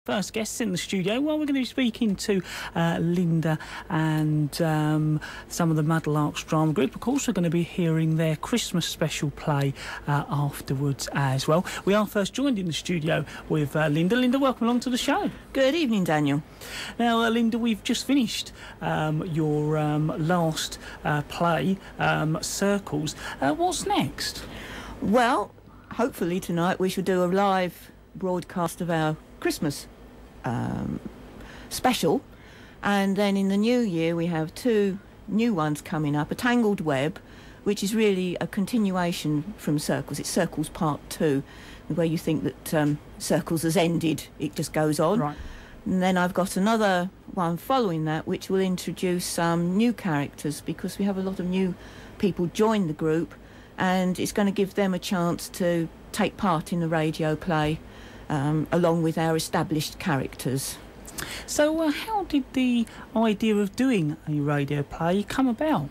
First guests in the studio. Well, we're going to be speaking to Linda and some of the Muddlarks drama group. Of course, we're going to be hearing their Christmas special play afterwards as well. We are first joined in the studio with Linda. Linda, welcome along to the show. Good evening, Daniel. Now, Linda, we've just finished your last play, Circles. What's next? Well, hopefully tonight we shall do a live broadcast of our Christmas special, and then in the new year we have two new ones coming up. A Tangled Web, which is really a continuation from Circles. It's Circles Part 2, where you think that Circles has ended, it just goes on. Right. And then I've got another one following that, which will introduce some new characters, because we have a lot of new people join the group, and it's going to give them a chance to take part in the radio play along with our established characters. So how did the idea of doing a radio play come about?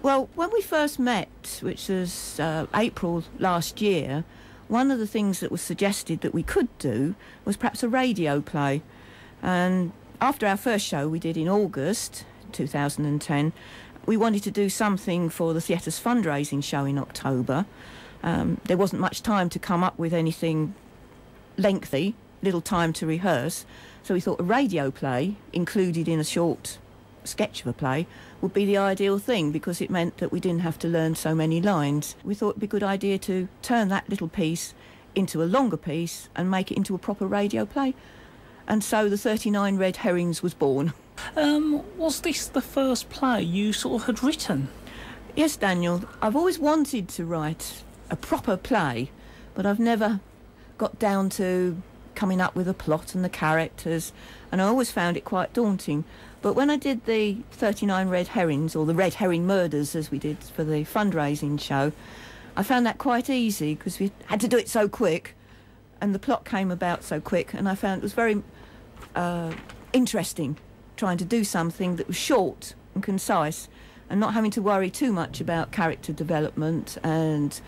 Well, when we first met, which was April last year, one of the things that was suggested that we could do was perhaps a radio play. And after our first show we did in August 2010, we wanted to do something for the theatre's fundraising show in October. There wasn't much time to come up with anything lengthy, little time to rehearse, so we thought a radio play included in a short sketch of a play would be the ideal thing, because it meant that we didn't have to learn so many lines. We thought it'd be a good idea to turn that little piece into a longer piece and make it into a proper radio play, and so the 39 Red Herrings was born. Was this the first play you sort of had written? Yes, Daniel, I've always wanted to write a proper play, but I've never got down to coming up with a plot and the characters, and I always found it quite daunting. But when I did the 39 Red Herrings, or the Red Herring Murders as we did for the fundraising show, I found that quite easy, because we had to do it so quick and the plot came about so quick, and I found it was very interesting trying to do something that was short and concise and not having to worry too much about character development and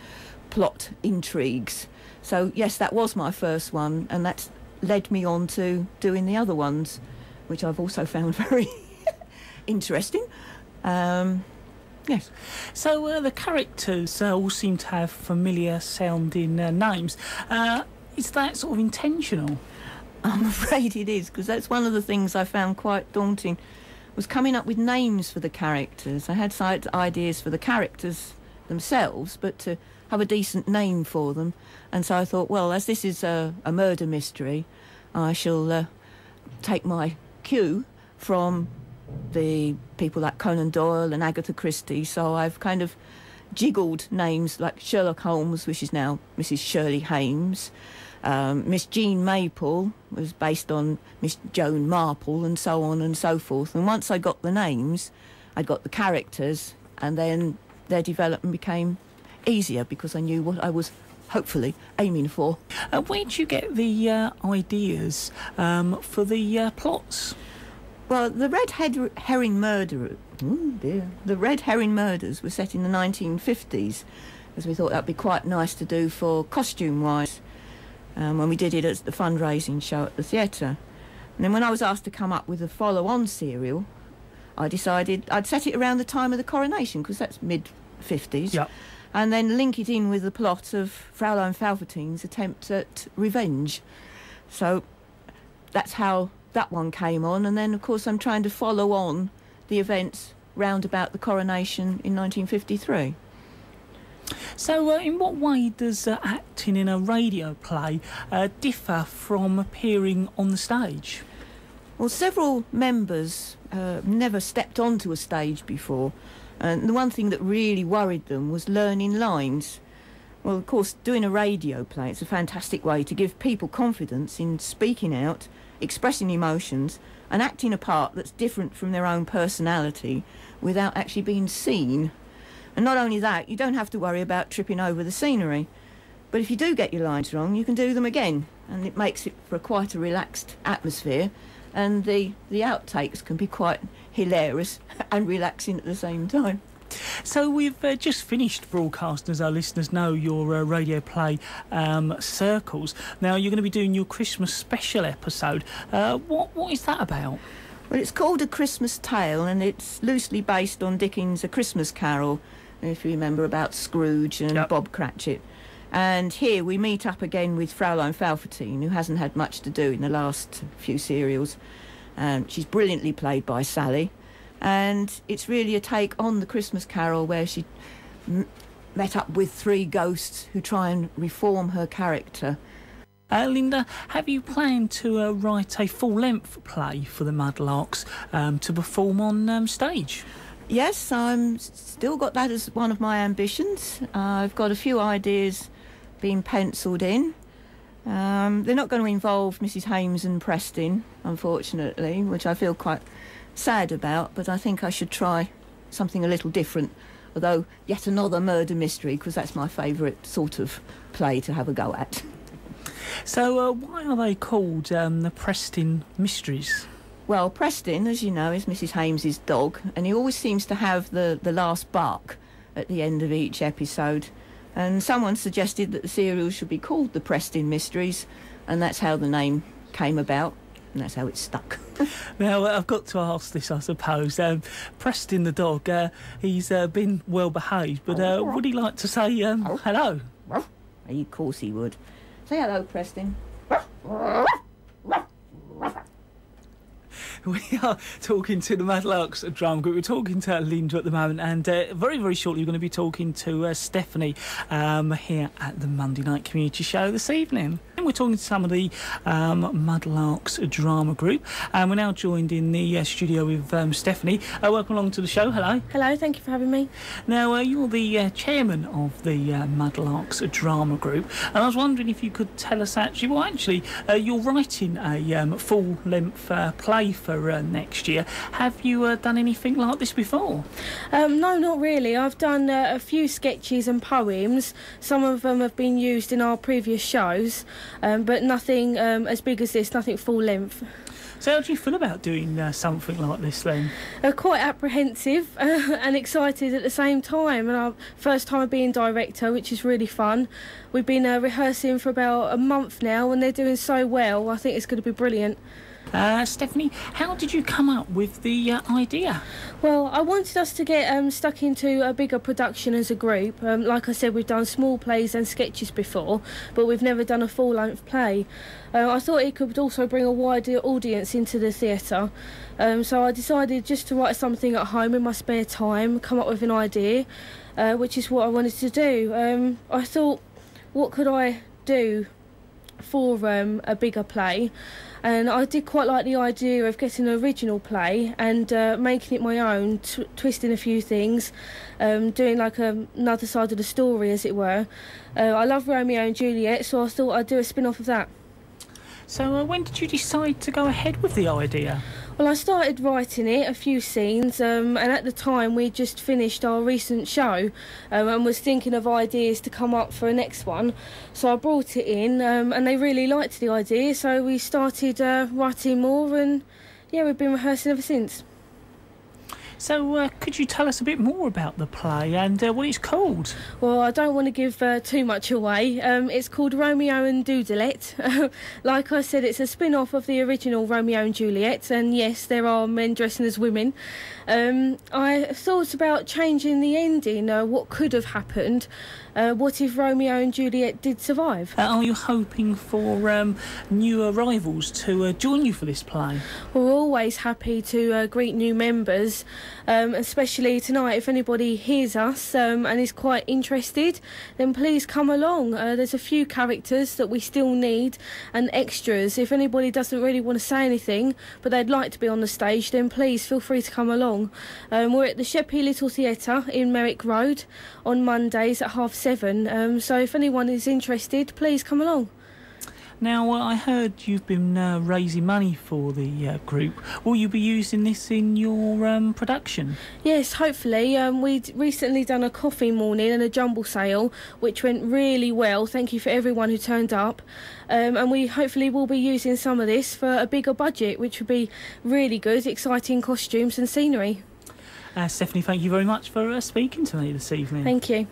plot intrigues. So yes, that was my first one, and that's led me on to doing the other ones, which I've also found very interesting. Yes. So the characters all seem to have familiar sounding names. Is that sort of intentional? I'm afraid it is, because that's one of the things I found quite daunting, was coming up with names for the characters. I had ideas for the characters themselves, but to have a decent name for them. And so I thought, well, as this is a murder mystery, I shall take my cue from the people like Conan Doyle and Agatha Christie. So I've kind of jiggled names like Sherlock Holmes, which is now Mrs. Shirley Hames. Miss Jean Maple was based on Miss Joan Marple, and so on and so forth. And once I got the names, I got the characters, and then their development became easier, because I knew what I was hopefully aiming for. Where did you get the ideas for the plots? Well, the Red Herring the Red Herring Murders were set in the 1950s, as we thought that'd be quite nice to do for costume-wise, when we did it at the fundraising show at the theatre. And then when I was asked to come up with a follow-on serial, I decided I'd set it around the time of the coronation, because that's mid-50s. Yep. And then link it in with the plot of Fraulein Falvertine's attempt at revenge. So that's how that one came on. And then, of course, I'm trying to follow on the events round about the coronation in 1953. So in what way does acting in a radio play differ from appearing on the stage? Well, several members never stepped onto a stage before. And the one thing that really worried them was learning lines. Well, of course, doing a radio play, it's a fantastic way to give people confidence in speaking out, expressing emotions, and acting a part that's different from their own personality without actually being seen. And not only that, you don't have to worry about tripping over the scenery. But if you do get your lines wrong, you can do them again, and it makes it for quite a relaxed atmosphere. And the outtakes can be quite hilarious and relaxing at the same time. So we've just finished broadcasting, as our listeners know, your radio play Circles. Now you're going to be doing your Christmas special episode. What is that about? Well, it's called A Christmas Tale, and it's loosely based on Dickens' A Christmas Carol, if you remember, about Scrooge and Yep. Bob Cratchit. And here we meet up again with Fraulein Falfertine, who hasn't had much to do in the last few serials. She's brilliantly played by Sally, and it's really a take on the Christmas Carol, where she met up with three ghosts who try and reform her character. Linda, have you planned to write a full-length play for the Muddlarks to perform on stage? Yes, I'm still got that as one of my ambitions. I've got a few ideas being penciled in. They're not going to involve Mrs. Hames and Preston, unfortunately, which I feel quite sad about, but I think I should try something a little different, although yet another murder mystery, because that's my favourite sort of play to have a go at. So why are they called the Preston Mysteries? Well, Preston, as you know, is Mrs. Hames's dog, and he always seems to have the last bark at the end of each episode. And someone suggested that the serial should be called The Preston Mysteries, and that's how the name came about, and that's how it stuck. Now, I've got to ask this, I suppose. Preston the dog, he's been well behaved, but would he like to say hello? Of course he would. Say hello, Preston. We are talking to the Muddlarks drama group. We're talking to Linda at the moment, and very, very shortly we're going to be talking to Stephanie here at the Monday Night Community Show this evening. And we're talking to some of the Muddlarks drama group, and we're now joined in the studio with Stephanie. Welcome along to the show. Hello. Hello, thank you for having me. Now, you're the chairman of the Muddlarks drama group, and I was wondering if you could tell us you're writing a full-length play for next year. Have you done anything like this before? No, not really. I've done a few sketches and poems. Some of them have been used in our previous shows, but nothing as big as this, nothing full length. So how do you feel about doing something like this then? Quite apprehensive and excited at the same time, and our first time being director, which is really fun. We've been rehearsing for about a month now, and they're doing so well. I think it's going to be brilliant. Stephanie, how did you come up with the idea? Well, I wanted us to get stuck into a bigger production as a group. Like I said, we've done small plays and sketches before, but we've never done a full-length play. I thought it could also bring a wider audience into the theatre. So I decided just to write something at home in my spare time, come up with an idea, which is what I wanted to do. I thought, what could I do for a bigger play? And I did quite like the idea of getting an original play and making it my own, twisting a few things, doing like another side of the story, as it were. I love Romeo and Juliet, so I thought I'd do a spin-off of that. So when did you decide to go ahead with the idea? Well, I started writing it, a few scenes, and at the time we'd just finished our recent show and was thinking of ideas to come up for a next one. So I brought it in and they really liked the idea, so we started writing more, and yeah, we've been rehearsing ever since. So could you tell us a bit more about the play and what it's called? Well, I don't want to give too much away. It's called Romeo and Juliet. Like I said, it's a spin-off of the original Romeo and Juliet, and yes, there are men dressing as women. I thought about changing the ending, what could have happened. What if Romeo and Juliet did survive? Are you hoping for new arrivals to join you for this play? We're always happy to greet new members, especially tonight. If anybody hears us and is quite interested, then please come along. There's a few characters that we still need and extras. If anybody doesn't really want to say anything but they'd like to be on the stage, then please feel free to come along. We're at the Sheppey Little Theatre in Merrick Road on Mondays at 7:30. So if anyone is interested, please come along. Now, I heard you've been raising money for the group. Will you be using this in your production? Yes, hopefully. We'd recently done a coffee morning and a jumble sale, which went really well. Thank you for everyone who turned up. And we hopefully will be using some of this for a bigger budget, which would be really good, exciting costumes and scenery. Stephanie, thank you very much for speaking to me this evening. Thank you.